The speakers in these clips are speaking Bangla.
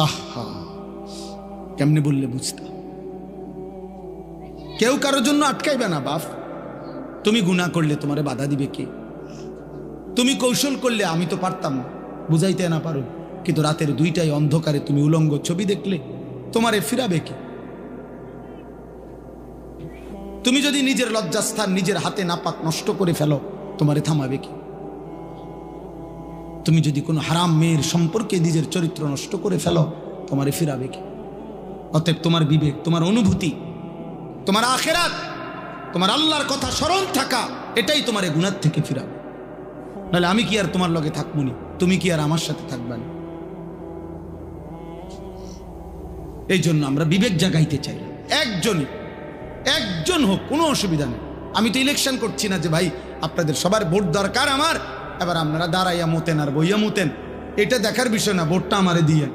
আহা, কেমনে বললে বুঝতাম। কেউ কারোর জন্য আটকাইবে না বাপ। তুমি গুনাহ করলে তোমারে বাধা দিবে কে? তুমি কৌশল করলে আমি তো পারতাম না, বুঝাইতে না পারো, কিন্তু রাতের 2টায় অন্ধকারে তুমি উলঙ্গ ছবি দেখলে তোমারে ফিরাবে কে? তুমি যদি নিজের লজ্জাস্থান নিজের হাতে নাপাক নষ্ট করে ফেলো, তোমারে থামাবে কি? তুমি যদি কোনো হারাম মেয়ের সম্পর্কে নিজের চরিত্র নষ্ট করে ফেলো, তোমারে ফিরাবে কি? অতএব তোমার বিবেক, তোমার অনুভূতি, তোমার আখিরাত, তোমার আল্লাহর কথা স্মরণ থাকা, এটাই তোমারে গুনাহ থেকে ফিরাবে। নাহলে আমি কি আর তোমার লগে থাকবো নি? তুমি কি আর আমার সাথে থাকবা না? এই জন্য আমরা বিবেক জাগাইতে চাই। একজন হোক, কোনো অসুবিধা নেই। আমি তো ইলেকশন করছি না যে ভাই আপনাদের সবার ভোট দরকার আমার, এবার আপনারা দাঁড়াইয়া মতেন আর বইয়া মতেন, এটা দেখার বিষয় না। ভোটটা আমারে দিয়ে,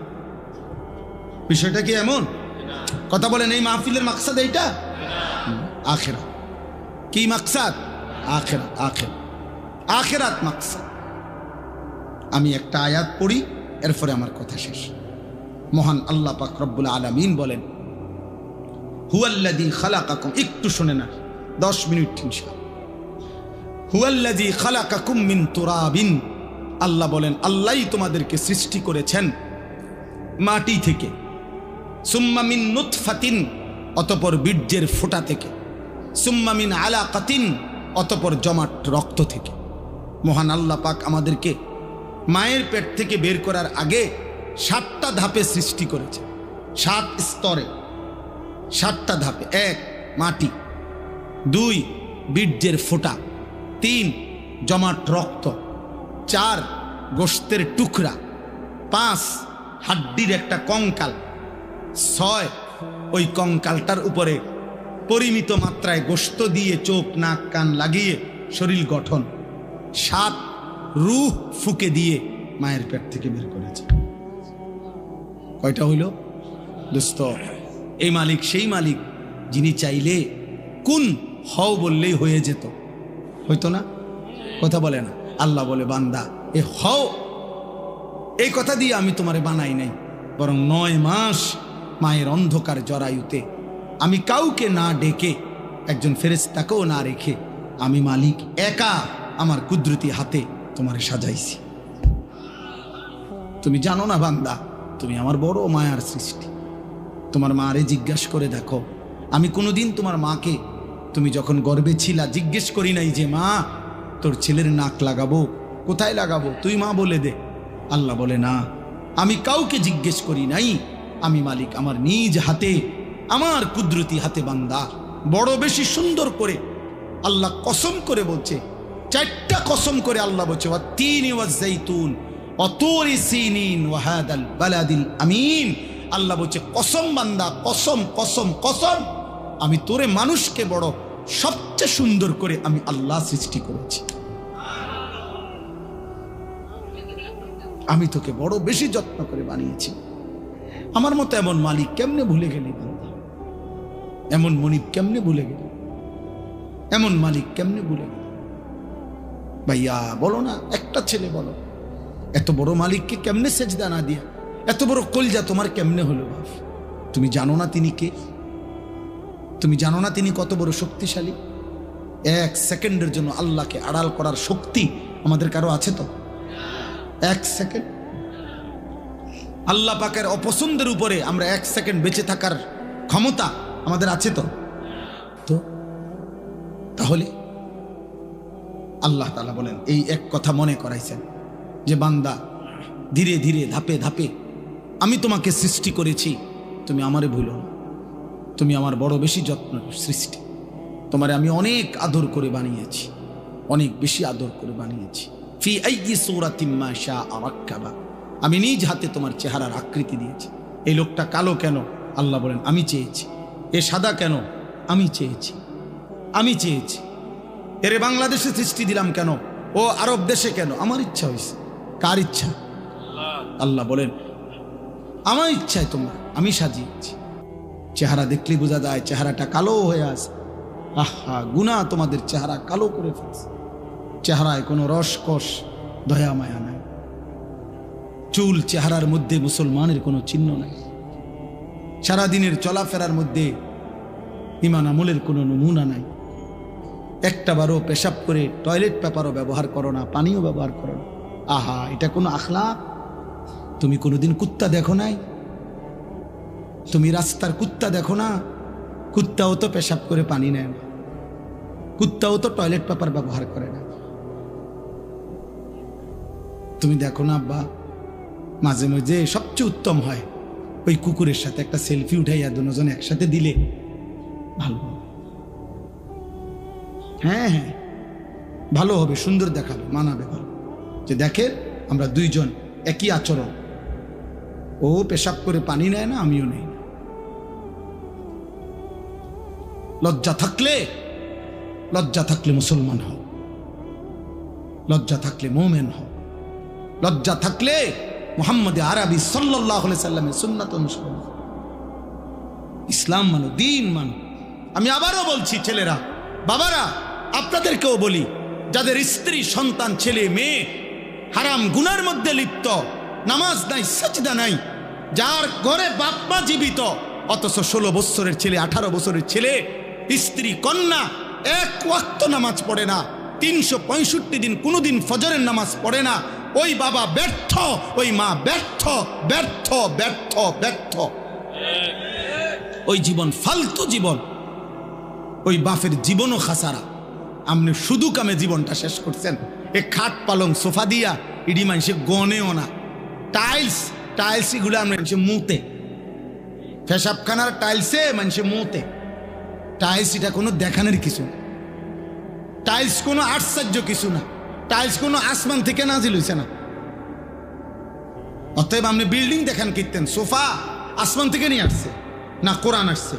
বিষয়টা কি এমন? কথা বলেন, এই মাহফিলের মাকসাদ এইটা? আখিরাত। কি মাকসাদ? আখিরাত। আখিরাত মাকসাদ। আমি একটা আয়াত পড়ি, এরপরে আমার কথা শেষ। মহান আল্লাহ পাক রব্বুল আলামিন বলেন, হুয়াল্লাযী খালাকাকুম, একটু শুনে না, 10 মিনিট ইনশাআল্লাহ। হুয়াল্লাযী খালাকাকুম মিন তুরাবিন, আল্লাহ বলেন আল্লাহই তোমাদেরকে সৃষ্টি করেছেন মাটি থেকে। সুম্মা মিন নুতফাতিন, অতঃপর বীর্যের ফোঁটা থেকে। সুম্মা মিন আলাকাতিন, অতঃপর জমাট রক্ত থেকে। মহান আল্লাহ পাক আমাদেরকে মায়ের পেট থেকে বের করার আগে 7টা ধাপে সৃষ্টি করেছে, 7 স্তরে, 7টা ধাপে। 1 মাটি, 2 বীর্যের ফোঁটা, 3 জমাট রক্ত, 4 গোশতের টুকরা, 5 হাড্ডির একটা কঙ্কাল, 6 ওই কঙ্কালটার উপরে পরিমিত মাত্রায় গোশত দিয়ে চোখ নাক কান লাগিয়ে শরীর গঠন, 7 রূহ ফুকে দিয়ে মায়ের পেট থেকে বের করেছে। কয়টা হইল দোস্ত? এই মালিক সেই মালিক যিনি চাইলে কোন হও বললেই হয়ে যেত, হইতো না? কথা বলে না? আল্লাহ বলে, বান্দা এ হও, এই কথা দিয়ে আমি তোমারে বানাই নাই, বরং 9 মাস মায়ের অন্ধকার জরায়ুতে আমি কাউকে না ডেকে, একজন ফেরেশতাকেও না রেখে, আমি মালিক একা আমার কুদরতি হাতে তোমারে সাজাইছি। তুমি জানো না বান্দা, তুমি আমার বড় মায়ার সৃষ্টি। তোমার মারে জিজ্ঞাসা করে দেখো, আমি কোনোদিন তোমার মাকে, তুমি যখন গর্ভে ছিলা, জিজ্ঞেস করি নাই যে মা তোর ছেলের নাক লাগাবো, কোথায় লাগাবো, তুই মা বলে দে। আল্লাহ বলে না, আমি কাউকে জিজ্ঞেস করি নাই, আমি মালিক আমার নিজ হাতে, আমার কুদরতি হাতে বান্দা বড় বেশি সুন্দর করে আল্লাহ কসম করে বলছে, 4টা কসম করে আল্লাহ বলছে, ওয়াত-তিনি ওয়াজ-যাইতুন ওয়া-তুরি সিনিন ওয়া হাদাল বালাদিল আমিন। আল্লাহ বলছে কসম বান্দা, কসম কসম কসম, আমি তোরে মানুষকে বড় সবচেয়ে সুন্দর করে আমি আল্লাহ সৃষ্টি করেছি। আমি তোকে বড় বেশি যত্ন করে বানিয়েছি। আমার মতো এমন মালিক কেমনে ভুলে গেলি বান্দা? এমন মনিব কেমনে ভুলে গেলি? এমন মালিক কেমনে ভুলে গেলি? ভাইয়া বলো না, একটা ছেলে বলো, এত বড় মালিককে কেমনে সেজদা না দিয়া, এত বড় কলজা তোমার কেমনে হলো বাপ? তুমি জানো না তিনি কে? তুমি জানো না তিনি কত বড় শক্তিশালী? 1 সেকেন্ডের জন্য আল্লাহকে আড়াল করার শক্তি আমাদের কারো আছে তো? 1 সেকেন্ড আল্লাহ পাকের অপছন্দের উপরে আমরা 1 সেকেন্ড বেঁচে থাকার ক্ষমতা আমাদের আছে তো? তাহলে আল্লাহ তাআলা বলেন, এই এক কথা মনে করাইছেন যে বান্দা ধীরে ধীরে ধাপে ধাপে আমি তোমাকে সৃষ্টি করেছি, তুমি আমারে ভুলো না, তুমি আমার বড় বেশি যত্ন সৃষ্টি, তোমারে আমি অনেক আদর করে বানিয়েছি, অনেক বেশি আদর করে বানিয়েছি। ফি আইয়ি সূরাতিন মা শাআ রাক্কাবা, আমি নিজ হাতে তোমার চেহারার আকৃতি দিয়েছি। এই লোকটা কালো কেন? আল্লাহ বলেন আমি চেয়েছি। এ সাদা কেন? আমি চেয়েছি। আমি চেয়েছি। এরে বাংলাদেশে সৃষ্টি দিলাম কেন? ও আরব দেশে কেন? আমার ইচ্ছা হয়েছে। কার ইচ্ছা? আল্লাহ বলেন আমার ইচ্ছায় তোমরা আমি সাজিয়েছি। চেহারা দেখলেই বোঝা যায় চেহারাটা কালো হয়ে আছে। আহা, গুনাহ তোমাদের চেহারা কালো করে ফেলছে। চেহারায় কোনো রসকস দয়া মায়া নাই। চুল চেহারার মধ্যে মুসলমানের কোনো চিহ্ন নাই, সারাদিনের চলাফেরার মধ্যে ঈমান আমলের কোনো নমুনা নাই। একটা বারও পেশাব করে টয়লেট পেপারও ব্যবহার করো না, পানিও ব্যবহার করো না। আহা, এটা কোনো আখলাক? তুমি কোনোদিন কুত্তা দেখো নাই? তুমি রাস্তার কুত্তা দেখো না? কুত্তাও তো পেশাব করে পানি নেয় না, কুত্তাও তো টয়লেট পেপার ব্যবহার করে না। তুমি দেখো না আব্বা, মাঝে মাঝে সবচেয়ে উত্তম হয় ওই কুকুরের সাথে একটা সেলফি উঠাইয়া দুজন একসাথে দিলে ভালো হবে। হ্যাঁ হ্যাঁ, ভালো হবে, সুন্দর দেখাবে, মানাবে ভালো, যে দেখে আমরা দুইজন একই আচরণ। ও পেশাব করে পানি নেয় না, আমিও নেই না। লজ্জা থাকলে মুসলমান হও, লজ্জা থাকলে মোমেন হও, লজ্জা থাকলে মুহাম্মদ আরবি সাল্লাল্লাহু আলাইহি সাল্লামের সুন্নাত অনুসরণ, ইসলাম মানো, দ্বীন মানো। আমি আবারও বলছি, ছেলেরা, বাবারা, আপনাদেরকেও বলি, যাদের স্ত্রী, সন্তান, ছেলে মেয়ে হারাম গুনার মধ্যে লিপ্ত, নামাজ নাই, সাজদা নাই, যার ঘরে বাপ মা জীবিত, অথচ 16 বছরের ছেলে, 18 বছরের ছেলে, স্ত্রী, কন্যা এক ওয়াক্ত নামাজ পড়ে না, 365 দিন কোনোদিন ফজরের নামাজ পড়ে না, ওই বাবা ব্যর্থ, ওই মা ব্যর্থ, ব্যর্থ, ব্যর্থ, ব্যর্থ। ওই জীবন ফালতু জীবন, ওই বাপের জীবনও খাসারা। আপনি শুধু কামে জীবনটা শেষ করছেন। এ খাট পালং সোফা দিয়া ইডি মানুষে গনেও না, টাইলস এগুলো মানুষে মুতে, পেশাবখানার টাইলসে মানুষে মুতে। টাইলস এটা কোনো দেখানোর কিছু না, টাইলস কোনো আশ্চর্য কিছু না, টাইলস কোনো আসমান থেকে নাজিল হইছে না। অতএব আপনি বিল্ডিং দেখান কীর্তেন, সোফা আসমান থেকে নিয়ে আসছে না, কোরআন আসছে।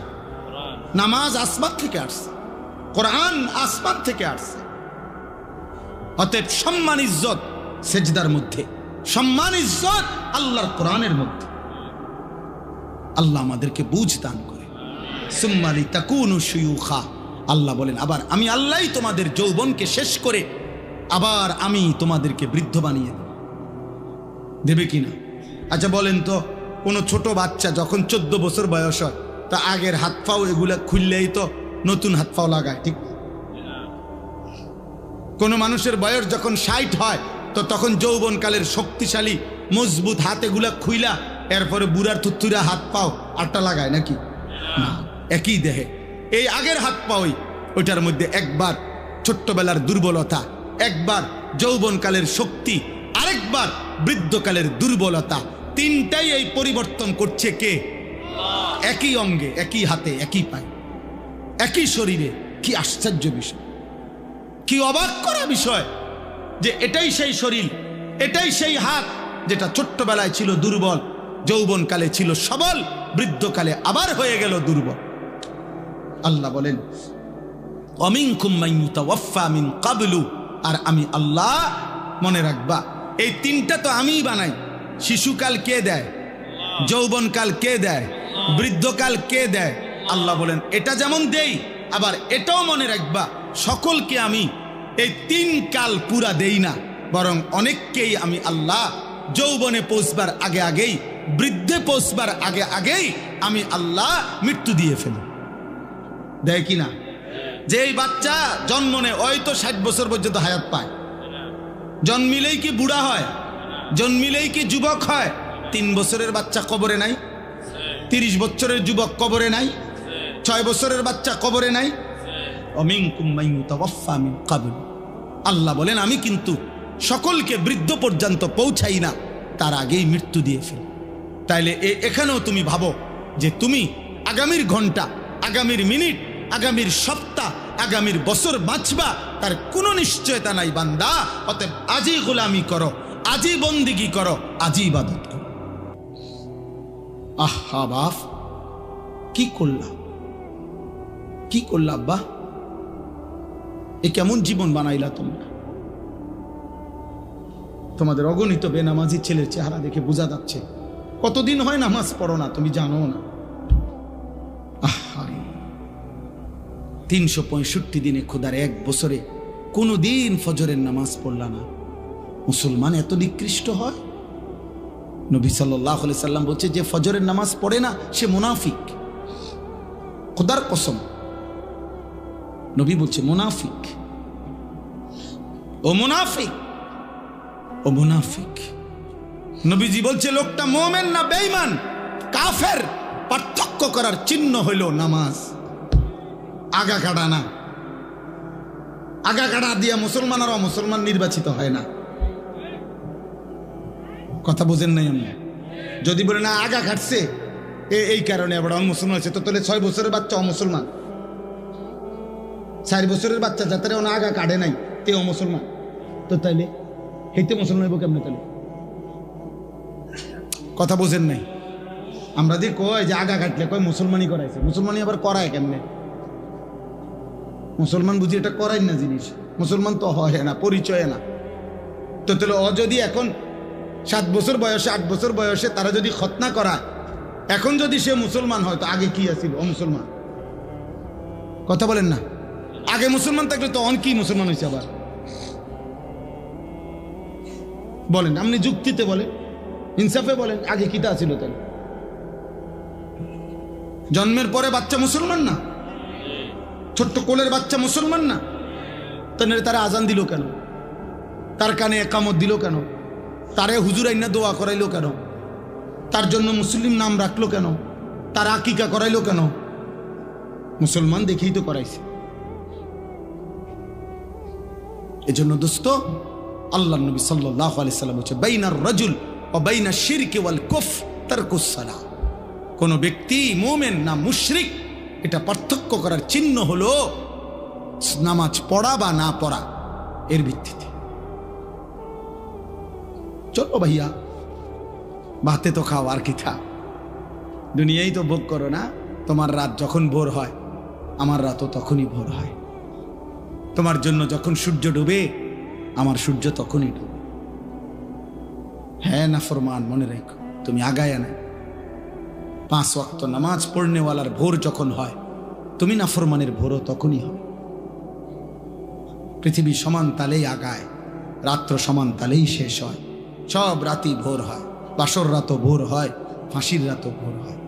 নামাজ আসমান থেকে আসছে, কোরআন আসমান থেকে আসছে। অতএব সম্মান ইজ্জত সেজদার মধ্যে, সম্মান ইজ্জত আল্লাহর কোরআনের মধ্যে। আল্লাহ আমাদেরকে বুঝ দান করে। সুম্মালি তাকুনু শুয়ুখা, আল্লাহ বলেন, আবার আমি আল্লাহই তোমাদের যৌবনকে শেষ করে আবার আমি তোমাদেরকে বৃদ্ধ বানিয়ে দেবে কিনা? আচ্ছা বলেন তো, কোনো ছোট বাচ্চা যখন 14 বছর বয়স হয়, তা আগের হাত পাও এগুলা খুললেই তো নতুন হাত পাও লাগায়, ঠিক? কোনো মানুষের বয়স যখন 60 হয়, তো তখন যৌবনকালের শক্তিশালী মজবুত হাত এগুলা খুইলা এরপরে বুড়ার থুত্থুরা হাত পাও আটটা লাগায় নাকি? না, একই দেহে এই আগের হাত পাওই, ওইটার মধ্যে একবার ছোট্টবেলার দুর্বলতা, একবার যৌবনকালের শক্তি, আরেকবার বৃদ্ধকালের দুর্বলতা, তিনটাই এই পরিবর্তন করছে কে? একই অঙ্গে, একই হাতে, একই পায়ে, একই শরীরে। কি আশ্চর্য বিষয়, কি অবাক করা বিষয় যে এটাই সেই শরীর, এটাই সেই হাত যেটা ছোট্টবেলায় ছিল দুর্বল, যৌবনকালে ছিল সবল, বৃদ্ধকালে আবার হয়ে গেল দুর্বল। আল্লাহ বলেন, ওয়ামিনকুম মান ইউতাওয়াফা মিন ক্বাবলু, আর আমি আল্লাহ, মনে রাখবা এই তিনটা তো আমিই বানাই। শিশুকাল কে দেয়? যৌবনকাল কে দেয়? বৃদ্ধকাল কে দেয়? আল্লাহ বলেন, এটা যেমন দেই, আবার এটাও মনে রাখবা সকলকে আমি এই 3 কাল পুরা দেই না, বরং অনেককেই আমি আল্লাহ যৌবনে পৌঁছবার আগে আগেই, বৃদ্ধে পৌঁছবার আগে আগেই আমি আল্লাহ মৃত্যু দিয়ে ফেলি। দেয় কি না? যে এই বাচ্চা জন্ম নেয়, ওই তো 60 বছর পর্যন্ত হায়াত পায়, জন্মিলেই কি বুড়া হয়? জন্মিলেই কি যুবক হয়? 3 বছরের বাচ্চা কবরে নাই, 30 বছরের যুবক কবরে নাই, 6 বছরের বাচ্চা কবরে নাই। ওয়ামিনকুম মান ইউতাওয়াফা মিন ক্বাবল, আল্লাহ বলেন আমি কিন্তু সকলকে বৃদ্ধ পর্যন্ত পৌঁছাই না, তার আগেই মৃত্যু দিয়ে ফেলি। তাইলে এখানেও তুমি ভাবো যে তুমি আগামীর ঘন্টা, আগামীর মিনিট, আগামীর সপ্তাহ, আগামীর বছর বাঁচবা, তার কোনো নিশ্চয়তা নাই বান্দা। অতএব আজই গোলামি করো, আজই বন্দিগি করো, আজই ইবাদত করো। আহা বাপ, কি করলা, কি করলা আব্বা? এ কেমন জীবন বানাইলা তোমরা? তোমাদের অগণিত বেনামাজি ছেলের চেহারা দেখে বোঝা যাচ্ছে কতদিন হয় নামাজ পড়ো না, তুমি জানো না। 365 দিনে খোদার 1 বছরে কোনো দিন ফজরের নামাজ পড়লা না। মুসলমান এত নিকৃষ্ট হয়? নবী সাল্লাল্লাহু আলাইহি সাল্লাম বলছে যে ফজরের নামাজ পড়ে না সে মুনাফিক। খোদার কসম নবী বলছে মুনাফিক, ও মুনাফিক, ও মুনাফিক। নবীজি বলছে লোকটা মুমিন না বেঈমান কাফের পার্থক্য করার চিহ্ন হইল নামাজ। আগা কাটা না, আগা কাটা দিয়া মুসলমান আর অমুসলমান নির্বাচিত হয় না। কথা বোঝেন নাই আমি? যদি বলে না আগা কাটছে এই কারণে আবার অমুসলমান হয়েছে, তো তাহলে 6 বছরের বাচ্চা অমুসলমান, 4 বছরের বাচ্চা যাতে ওনা আগা কাটে নাই তে অমুসলমান, তো তাইলে হেইতে মুসলমান হইব কেমনে? তাহলে কথা বোঝেন নাই? আমরা দিয়ে কয় যে আগা কাটলে কয় মুসলমানই করাইছে, মুসলমানই আবার করায় কেমনে? মুসলমান বুঝি এটা করাই না জিনিস, মুসলমান তো হয় না, পরিচয় না। তো তাহলে ও যদি এখন 7 বছর বয়সে 8 বছর বয়সে তারা যদি খতনা করায়, এখন যদি সে মুসলমান হয় তো আগে কি আছিল? ও মুসলমান। কথা বলেন না? আগে মুসলমান থাকলে তো অন কি মুসলমান হয়েছে আবার? বলেন, আপনি যুক্তিতে বলেন, ইনসাফে বলেন, আগে কিতা ছিল? তাহলে জন্মের পরে বাচ্চা মুসলমান না? ছোট্ট কোলের বাচ্চা মুসলমান না? তাহলে তারা আজান দিল কেন? তার কানে একামত দিল কেন? তারে হুজুর আইনা দোয়া করাইলো কেন? তার জন্য মুসলিম নাম রাখলো কেন? তার আকিকা করাইলো কেন? মুসলমান দেখেই তো করাইছে। এজন্য দোস্ত আল্লাহর নবী সাল্লাল্লাহু আলাইহি সাল্লাম বলেছে বাইনার রাজুল ওয়া বাইনাশ শিরকি ওয়াল কুফর তারকুস সালাহ। কোন ব্যক্তি মুমিন না মুশরিক এটা পার্থক্য করার চিহ্ন হলো নামাজ পড়া বা না পড়া এর ভিত্তিতে। চলো ভাইয়া ভাতে তো খাও, আর কি থা, দুনিয়াই তো ভোগ করো না। তোমার রাত যখন ভোর হয় আমার রাতও তখনই ভোর হয়। তোমার জন্য যখন সূর্য ডুবে আমার সূর্য তখনই ডুবে। হ্যাঁ নাফরমান, মনে রেখো তুমি আগায় না। 5 ওয়াক্ত নামাজ পড়নেওয়ালার ভোর যখন হয় তুমি নাফরমানের ভোরও তখনই হয়। পৃথিবী সমান তালেই আগায়, রাত্র সমান তালেই শেষ হয়। সব রাতই ভোর হয়, বাসর রাতও ভোর হয়, ফাঁসির রাতও ভোর হয়।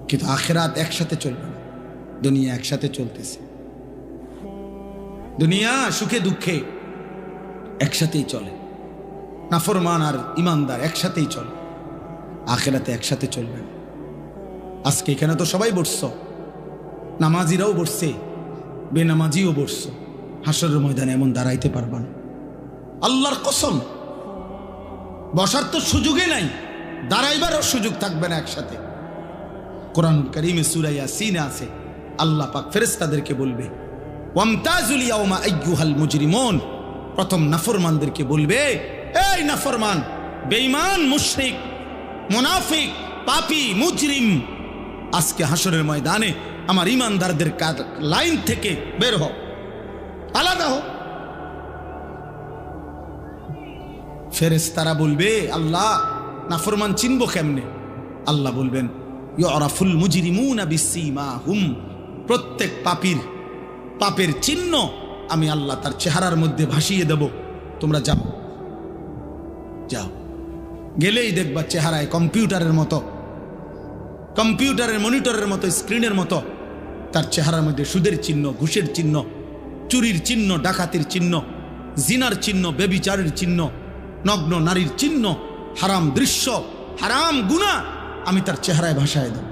কিন্তু আখিরাত একসাথে চলবে না, দুনিয়া একসাথে চলতেছে। দুনিয়া সুখে দুঃখে একসাথেই চলে, নাফরমান আর ইমানদার একসাথেই চলে, আখিরাতে একসাথে চলবে না। আজকে এখানে তো সবাই বসছো, নামাজিরাও বসছে, বেনামাজিও বসছো, হাসরের ময়দানে এমন দাঁড়াইতে পারবা না। আল্লাহর কসম, বসার তো সুযোগই নাই, দাঁড়াইবারও সুযোগ থাকবে না একসাথে। কোরআনুল কারীমে সূরা ইয়াসিনে আছে, আল্লাহ পাক ফেরেশতাদেরকে বলবে ওয়ামতাজুল ইয়াওমা আইয়ুহাল মুজরিমুন, প্রথম নাফরমানদেরকে বলবে এই নাফরমান, বেঈমান, মুশরিক, মুনাফিক, পাপী, মুজরিম, আজকে হাসরের ময়দানে আমার ইমানদারদের লাইন থেকে বের হও, আলাদা হও। ফেরেশতারা বলবে আল্লাহ নাফরমান চিনবো কেমনে? আল্লাহ বলবেন ইউরাফুল মুজরিমুনা বিসীমাহুম, প্রত্যেক পাপীর পাপের চিহ্ন আমি আল্লাহ তার চেহারার মধ্যে ভাসিয়ে দেব। তোমরা যাও, যাও, গেলেই দেখবা চেহারায় কম্পিউটারের মতো, কম্পিউটারের মনিটরের মতো, স্ক্রিনের মতো তার চেহারার মধ্যে সুদের চিহ্ন, ঘুষের চিহ্ন, চুরির চিহ্ন, ডাকাতির চিহ্ন, জিনার চিহ্ন, ব্যভিচারের চিহ্ন, নগ্ন নারীর চিহ্ন, হারাম দৃশ্য, হারাম গুনাহ আমি তার চেহারায় ভাসায় দেব।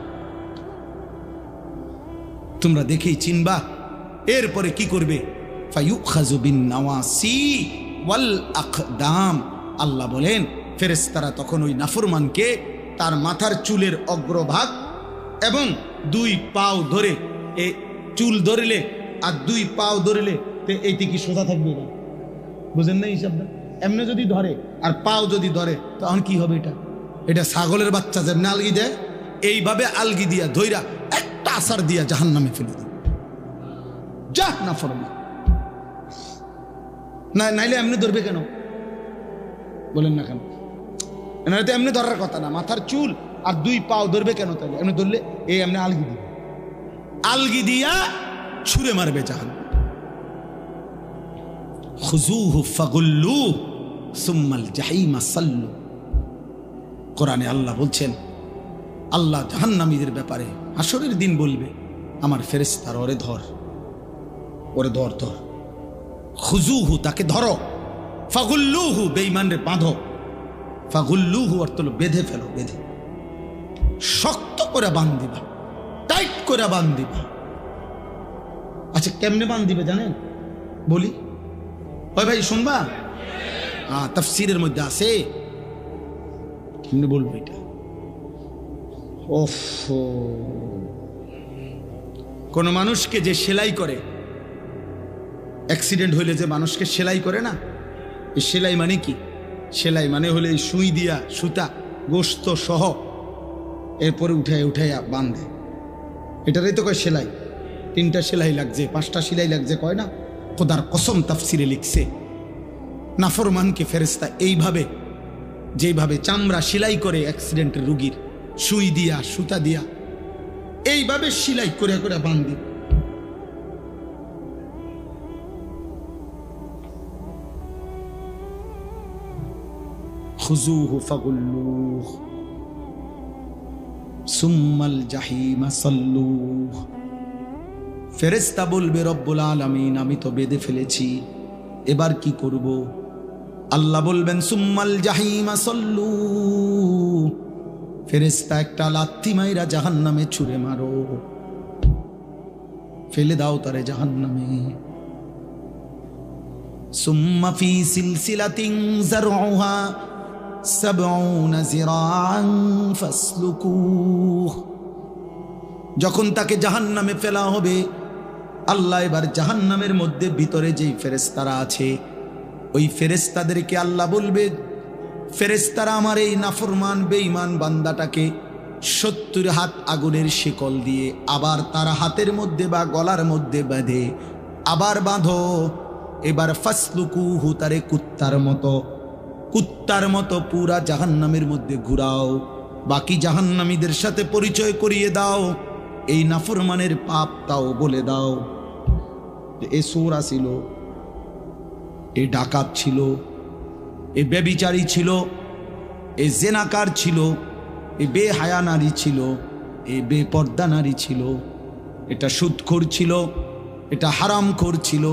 তোমরা দেখেই চিনবা। এরপরে কি করবে? ফায়ুখাযু বিন নাওয়াসি ওয়াল আকদাম, আল্লাহ বলেন ফেরেশতারা তখন ওই নাফরমানকে তার মাথার চুলের অগ্রভাগ এবং 2 পাও ধরে, এই চুল ধরলে আর 2 পাও ধরলে এইটি কি সোজা থাকবে না? বুঝেন না হিসাবটা? এমনি যদি ধরে আর পাও যদি ধরে তখন কি হবে? এটা ছাগলের বাচ্চা যেমনি আলগি দেয় এইভাবে আলগি দিয়া ধইরা একটা আসার দিয়া জাহান্নামে ফেলে দেবে। যা নাফরমান, না নাইলে এমনি ধরবে কেন? বলেন না কেন? এনারে তো এমনি ধরার কথা না, মাথার চুল আর 2 পাও ধরবে কেন? তাহলে এমনি ধরলে এই এমনি আলগি দিবে, আলগি দিয়া ছুঁড়ে মারবে জাহান্নামে। খুযুহু ফাগুল্লুহু সুম্মাল জাহিমা সাল্লু, কোরআনে আল্লাহ বলছেন, আল্লাহ জাহান্নামীদের ব্যাপারে হাসরের দিন বলবে, আমার ফেরেশতার ওরে ধর, ওরে ধর ধর, খুজুহু তাকে ধরো, ফাগুল্লুহু বেঈমানরে বাঁধো, ফাগুল্লুহু অর্থ হলো বেঁধে ফেলো, বেঁধে শক্ত করে বান্ধিবা, টাইট করে বান্ধিবা। আচ্ছা কেমনে বান্ধিবে জানেন? বলি, ওই ভাই শুনবা? তাফসীরের মধ্যে আছে, কেমনে বলবো এটা? ওফ, কোন মানুষকে যে সেলাই করে, অ্যাক্সিডেন্ট হইলে যে মানুষকে সেলাই করে না, এই সেলাই মানে কি? সেলাই মানে হলে এই সুই দিয়া সুতা গোস্ত সহ এরপরে উঠাইয়া বাঁধে, এটারই তো কয় সেলাই। 3টা সেলাই লাগছে, 5টা সেলাই লাগছে কয় না? খোদার কসম তাফসিরে লিখছে, নাফরমানকে ফেরেশতা এইভাবে, যেইভাবে চামড়া সেলাই করে অ্যাক্সিডেন্টের রুগীর সুই দিয়া সুতা দিয়া, এইভাবে সেলাই করে করে বাঁধে। খুজুহু ফাগুল্লুহ সুম্মাল জাহিমা সাল্লুহ। ফেরেশতা বলবে, রব্বুল আলামিন আমি তো বেঁধে ফেলেছি, এবার কি করব? আল্লাহ বলবেন, সুম্মাল জাহিমা সাল্লু, ফেরেশতা একটা লাথি মাইরা জাহান্নামে ছুঁড়ে মারো, ফেলে দাও তারে জাহান্নামে। সুম্মা ফি সিলসিলাতিন যারউহা 70 যিরাআন ফাসলুকুহ। যখন তাকে জাহান্নামে ফেলা হবে, আল্লাহ এবার জাহান্নামের মধ্যে ভিতরে যেই ফেরেশতারা আছে, ওই ফেরেশতাদেরকে আল্লাহ বলবে, ফেরেশতারা আমার এই নাফরমান বেঈমান বান্দাটাকে 70 হাত আগুনের শিকল দিয়ে আবার তার হাতের মধ্যে বা গলার মধ্যে বেঁধে আবার বাঁধো, এবার ফাসলুকুহু তারে কুত্তার মতো পুরা জাহান্নামের মধ্যে ঘুরাও, বাকি জাহান্নামীদের সাথে পরিচয় করিয়ে দাও, এই নাফরমানের পাপ তাও বলে দাও যে এ চোর ছিল, এ ডাকাত ছিল, এ ব্যভিচারী ছিল, এ জেনাকার ছিল, এ বেহায়া নারী ছিল, এ বেপর্দা নারী ছিল, এটা সুদখোর ছিল, এটা হারামখোর ছিল,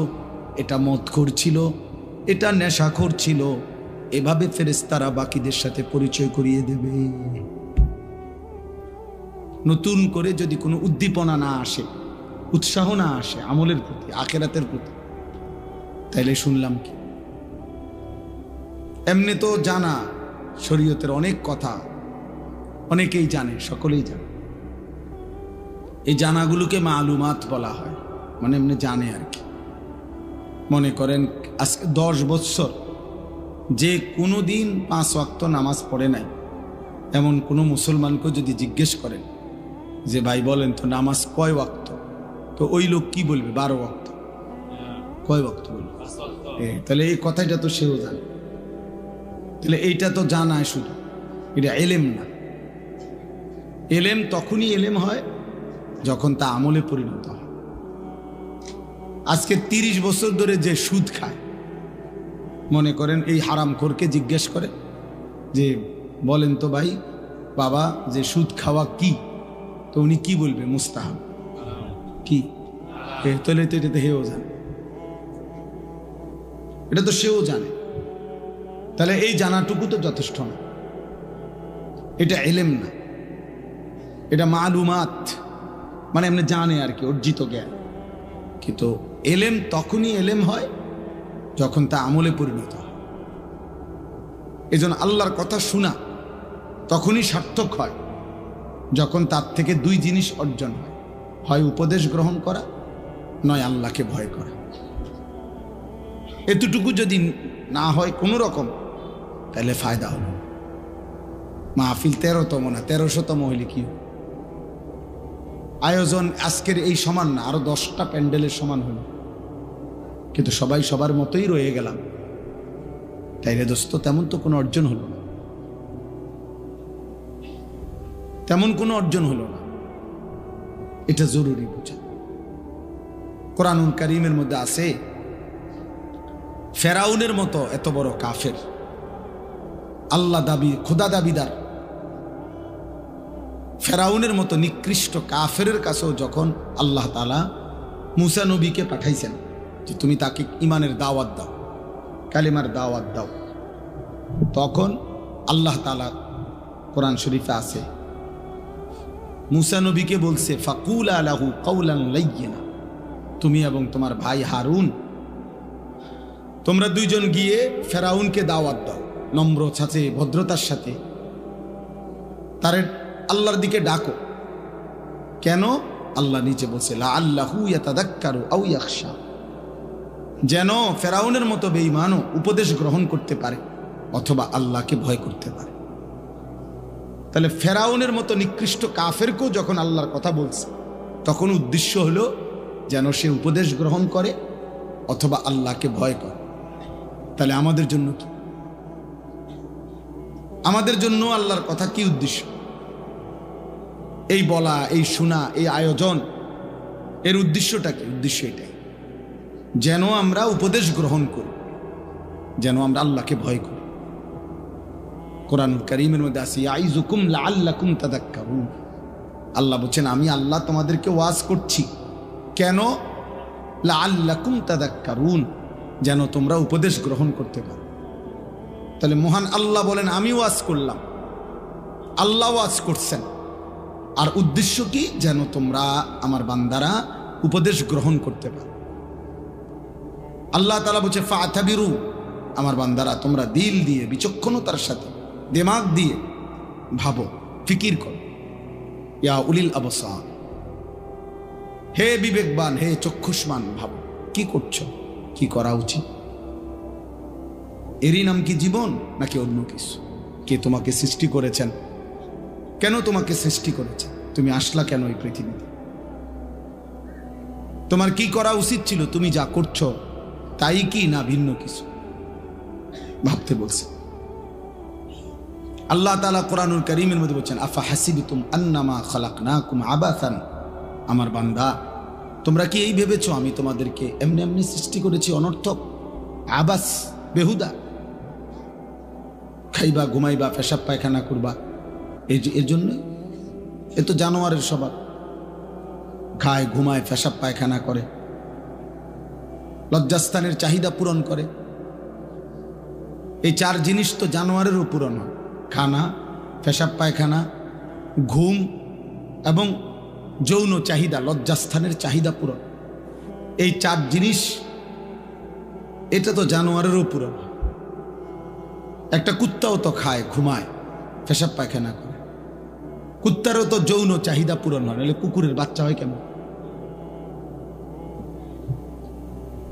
এটা মদখোর ছিল, এটা নেশাখোর ছিল। এভাবে ফেরেশতারা বাকিদের সাথে পরিচয় করিয়ে দেবে। নতুন করে যদি কোনো উদ্দীপনা না আসে, উৎসাহ না আসে আমলের প্রতি, আখিরাতের প্রতি, তাইলে শুনলাম কি? এমনি তো জানা শরীয়তের অনেক কথা অনেকেই জানে, সকলেই জানে। এই জানাগুলোকে মালুমাত বলা হয়, মানে এমনি জানে আর কি। মনে করেন আজকে 10 বছর যে কোনো দিন 5 ওয়াক্ত নামাজ পড়ে নাই, এমন কোনো মুসলমানকে যদি জিজ্ঞেস করেন যে ভাই বলেন তো নামাজ কয় ওয়াক্ত, তো ওই লোক কি বলবে? 12 ওয়াক্ত। কয় ওয়াক্ত বলবে? তাহলে এই কথাটা তো সেও জানে। তাহলে এইটা তো জানায় শুধু, এটা এলেম না। এলেম তখনই এলেম হয় যখন তা আমলে পরিণত হয়। আজকে 30 বছর ধরে যে সুদ খায়, মনে করেন এই হারামখোরকে জিজ্ঞেস করে যে বলেন তো ভাই বাবা যে সুদ খাওয়া কি, তো উনি কি বলবে? মুস্তাহাব। কি? তাহলে তো এটা তো হেও জানে, এটা তো সেও জানে। তাহলে এই জানাটুকু তো যথেষ্ট না, এটা এলেম না, এটা মালুমাত, মানে এমনি জানে আর কি, অর্জিত জ্ঞান। কিন্তু এলেম তখনই এলেম হয় যখন তা আমলে পরিণত হয়। এই জন্য আল্লাহর কথা শোনা তখনই সার্থক হয় যখন তার থেকে 2 জিনিস অর্জন হয়, হয় উপদেশ গ্রহণ করা, নয় আল্লাহকে ভয় করা। এতটুকু যদি না হয় কোনো রকম, তাহলে ফায়দা হলো। মাহফিল 13তম না 1300তম হইলে কি আয়োজন আজকের এই সমান না, আরো 10টা প্যান্ডেলের সমান হলো, কিন্তু সবাই সবার মতোই রয়ে গেলাম, তাইলে দোস্ত তেমন তো কোনো অর্জন হলো না, তেমন কোনো অর্জন হলো না। এটা জরুরি বোঝা। কোরআনুল কারীমের মধ্যে আছে, ফেরাউনের মতো এত বড় কাফের, আল্লাহ দাবি খোদা দাবিদার ফেরাউনের মতো নিকৃষ্ট কাফেরের কাছেও যখন আল্লাহ তাআলা মুসা নবীকে পাঠাইছেন যে তুমি তাকে ইমানের দাওয়াত দাও, কালিমার দাওয়াত দাও, তখন আল্লাহ তাআলা কোরআন শরীফে আছে মুসা নবীকে বলছে ফাকুলা লাহু কাওলান লাইয়িনা, তুমি এবং তোমার ভাই হারুন তোমরা দুইজন গিয়ে ফেরাউনকে দাওয়াত দাও, নম্র সাথে ভদ্রতার সাথে তার আল্লাহর দিকে ডাকো। কেন? আল্লাহ নিচে বলছে লাআল্লাহু ইয়াতাযাক্কারু আও ইয়াখশা, যেন ফেরাউনের মতো বেঈমানও উপদেশ গ্রহণ করতে পারে অথবা আল্লাহকে ভয় করতে পারে। তাহলে ফেরাউনের মতো নিকৃষ্ট কাফেরকেও যখন আল্লাহর কথা বলছে তখন উদ্দেশ্য হলো যেন সে উপদেশ গ্রহণ করে অথবা আল্লাহকে ভয় করে। তাহলে আমাদের জন্য কি? আমাদের জন্য আল্লাহর কথা কি উদ্দেশ্য? এই বলা, এই শোনা, এই আয়োজন, এর উদ্দেশ্যটা কি? উদ্দেশ্য এটাই যেন আমরা উপদেশ গ্রহণ করি, যেন আমরা আল্লাহকে ভয় করি। কোরআনুল কারীমের মধ্যে আছে ইয়াইযুকুম লাআল্লাকুম তাযাক্কারুন, আল্লাহ বলেন আমি আল্লাহ তোমাদেরকে ওয়াজ করছি। কেন? লাআল্লাকুম তাযাক্কারুন, যেন তোমরা উপদেশ গ্রহণ করতে পারো। তাহলে মহান আল্লাহ বলেন আমি ওয়াজ করলাম, আল্লাহ ওয়াজ করছেন, আর উদ্দেশ্য কি? যেন তোমরা আমার বান্দারা উপদেশ গ্রহণ করতে পারো। আল্লাহ তাআলা বলছে ফাতাবিরু, আমার বান্দারা তোমরা দিল দিয়ে বিচক্ষণতার সাথে দিমাগ দিয়ে ভাবো, ফিকির করো। ইয়া উলিল আবসার, হে বিবেকবান, হে চক্ষুষ্মান, ভাবো কি করছো, কি করা উচিত। এরই নাম কি জীবন নাকি অন্য কিছু? কে তোমাকে সৃষ্টি করেছেন? কেন তোমাকে সৃষ্টি করেছেন? তুমি আসলা কেন এই পৃথিবীতে? তোমার কি করা উচিত ছিল? তুমি যা করছো তাই কি না ভিন্ন কিছু? ভাবতে বলছে আল্লাহ তাআলা কোরআনুল কারীমের মধ্যে বলছেন আফা হাসিবতুম আন্নামা খালাকনাকুম আবাসান, আমার বান্দা তোমরা কি এই ভেবেছো আমি তোমাদেরকে এমনি এমনি সৃষ্টি করেছি অনর্থক, আবাস, বেহুদা, খাইবা, ঘুমাইবা, পেশাব পায়খানা করবা, এর জন্য? এ তো জানোয়ারের স্বভাব, খায়, ঘুমায়, পেশাব পায়খানা করে, লজ্জাস্থানের চাহিদা পূরণ করে। এই চার জিনিস তো জানোয়ারেরও পূরণ হয়, খানা, পেশাব পায়খানা, ঘুম এবং যৌন চাহিদা, লজ্জাস্থানের চাহিদা পূরণ। এই চার জিনিস এটা তো জানোয়ারেরও পূরণ হয়। একটা কুত্তাও তো খায়, ঘুমায়, পেশাব পায়খানা করে, কুত্তারও তো যৌন চাহিদা পূরণ হয়, নাহলে কুকুরের বাচ্চা হয় কেমন?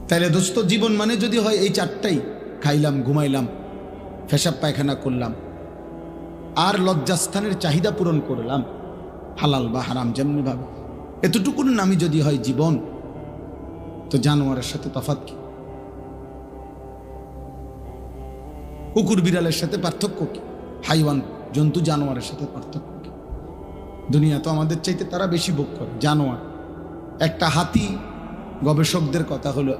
তাইলে দোস্ত জীবন মানে যদি হয় এই চারটাই, খাইলাম, ঘুমাইলাম, পেশাব পায়খানা করলাম আর লজ্জাস্থানের চাহিদা পূরণ করলাম, হালাল বা হারাম যেমনি ভাবে, এতটুকুর নামই যদি হয় জীবন, তো জানোয়ারের সাথে তফাৎ কি? কুকুর বিড়ালের সাথে পার্থক্য কি? হাইওয়ান, জন্তু, জানোয়ারের সাথে পার্থক্য কি? দুনিয়া তো আমাদের চাইতে তারা বেশি ভোগ করে, জানোয়ার। একটা হাতি, গবেষকদের কথা হলো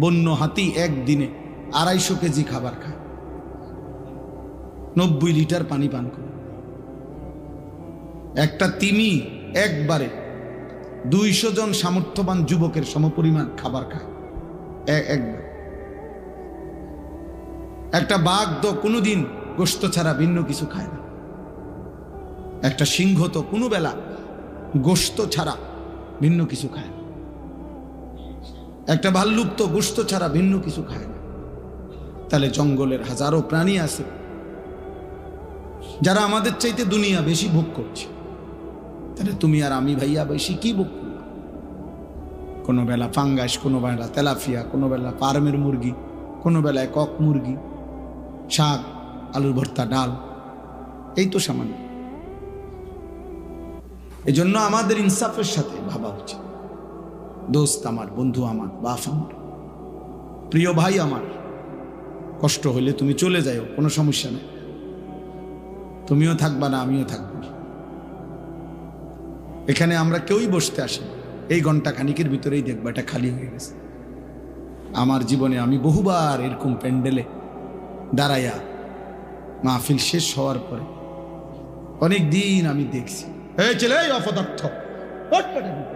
বন্য হাতি একদিনে 250 কেজি খাবার খায়, 90 লিটার পানি পান করে। একটা তিমি একবারে 200 জন সামর্থ্যবান যুবকের সমপরিমাণ খাবার খায় একবার। একটা বাঘ তো কোনোদিন গোশত ছাড়া ভিন্ন কিছু খায় না। একটা সিংহ তো কোনো বেলা গোশত ছাড়া ভিন্ন কিছু খায় না। একটা ভাল্লুক তো গোশত ছাড়া ভিন্ন কিছু খায় না। তাহলে জঙ্গলের হাজারো প্রাণী আছে যারা আমাদের চাইতে দুনিয়া বেশি ভোগ করছে। তাহলে তুমি আর আমি ভাইয়া বেশি কি ভোগ করলাম? কোনো বেলা ফাঙ্গাস, কোনো বেলা তেলাফিয়া, কোনো বেলা ফার্মের মুরগি, কোনো বেলায় কক মুরগি, শাক, আলুর ভর্তা, ডাল, এই তো সামান্য। এই জন্য আমাদের ইনসাফের সাথে ভাবা উচিত। দোস্ত আমার, বন্ধু আমার, বাপ আমার, প্রিয় ভাই আমার, কষ্ট হইলে তুমি চলে যাও, কোনো সমস্যা নেই। তুমিও থাকবা না, আমিও থাকবো না। এখানে আমরা কেউই বসতে আসি, এই ঘন্টা খানিকের ভিতরেই দেখবো এটা খালি হয়ে গেছে। আমার জীবনে আমি বহুবার এরকম প্যান্ডেলে দাঁড়াইয়া মাহফিল শেষ হওয়ার পরে অনেক দিন আমি দেখছি এই ছেলে এই অপদার্থ ওঠ বেটা।